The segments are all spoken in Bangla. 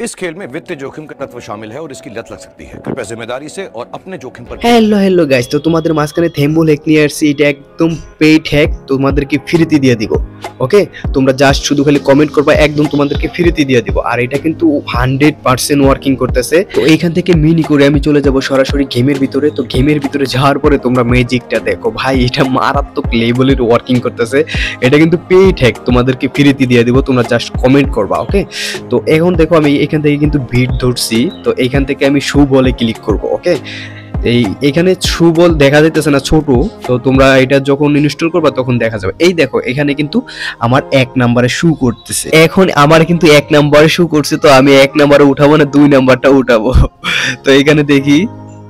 इस खेल में वित्तीय जोखिम का तत्व शामिल है और इसकी लत लग सकती है। कृपया जिम्मेदारी से और अपने जोखिम पर। হ্যালো গাইস, তো তোমাদের মাঝখানে থেম্বল হ্যাক নিয়ে আসছি। এটা একদম পেইড হ্যাক, তোমাদেরকে ফ্রিতে দিয়ে দিব। ওকে, তোমরা জাস্ট শুধু খালি কমেন্ট করবা, একদম তোমাদেরকে ফ্রিতে দিয়ে দিব। আর এটা কিন্তু 100% ওয়ার্কিং করতেছে। তো এইখান থেকে মিনি করে আমি চলে যাব সরাসরি গেমের ভিতরে। তো গেমের ভিতরে যাওয়ার পরে তোমরা ম্যাজিকটা দেখো ভাই, এটা মারাত্মক লেভেলের ওয়ার্কিং করতেছে। এটা কিন্তু পেইড হ্যাক, তোমাদেরকে ফ্রিতে দিয়ে দিব, তোমরা জাস্ট কমেন্ট করবা। ওকে, তো এখন দেখো আমি এখান থেকে কিন্তু বিট ধরছি। তো এইখান থেকে আমি শু বলে ক্লিক করব। ওকে, এখানে শু বল দেখা যাইতেছে না, ছোট। তো তোমরা এটা যখন ইনস্টল করবা তখন দেখা যাবে। এই দেখো এখানে কিন্তু আমার 1 নম্বরে শু করতেছে। এখন আমার কিন্তু 1 নম্বরে শু করছে, তো আমি 1 নম্বরে উঠাবো না, 2 নাম্বারটা উঠাবো। তো এখানে দেখি,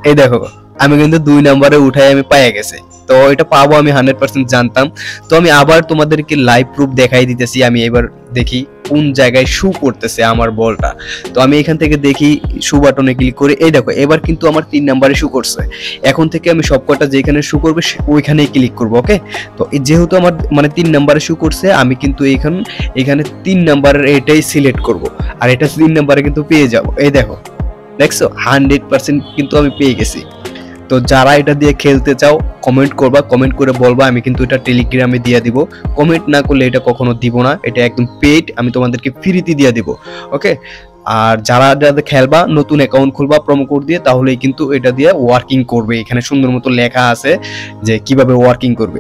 এই দেখো আমি কিন্তু 2 নম্বরে উঠাই আমি পাইয়া গেছে। তো এটা পাবো আমি 100% জানতাম। তো আমি আবার তোমাদেরকে লাইভ প্রুফ দেখাই দিতেছি। আমি এবার দেখি কোন জায়গায় শু করতেছে আমার বলটা। তো আমি এখান থেকে দেখি শু বাটনে ক্লিক করে, এই দেখো এবার কিন্তু আমার 3 নম্বরে শু করছে। এখন থেকে আমি সবকটা যেখানে শু করবে ওইখানেই ক্লিক করব। ওকে, তো যেহেতু আমার মানে 3 নম্বরে শু করছে, আমি কিন্তু এখানে 3 নম্বরের এটাই সিলেক্ট করব। আর এটা 3 নম্বরে কিন্তু পেয়ে যাব। এই দেখো, দেখছো 100% কিন্তু আমি পেয়ে গেছি। তো যারা এটা দিয়ে খেলতে চাও কমেন্ট করবা, কমেন্ট করে বলবা, আমি কিন্তু এটা টেলিগ্রামে দিয়ে দিব। কমেন্ট না করলে এটা কখনো দিব না, এটা একদম পেইড, আমি তোমাদেরকে ফ্রিতে দিয়ে দিব। ওকে, আর যারা খেলবা নতুন অ্যাকাউন্ট খুলবা প্রোমো কোড দিয়ে, তাহলেই কিন্তু এটা দিয়ে ওয়ার্কিং করবে। এখানে সুন্দর মতো লেখা আছে যে কিভাবে ওয়ার্কিং করবে।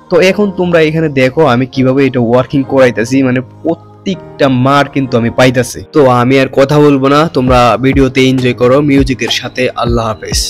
তো এখন তোমরা এখানে দেখো আমি কিভাবে এটা ওয়ার্কিং করাইতেছি, মানে প্রত্যেকটা মার কিন্তু আমি পাইতেছি। তো আমি আর কথা বলবো না, তোমরা ভিডিওতে এনজয় করো মিউজিকের সাথে। আল্লাহ হাফেজ।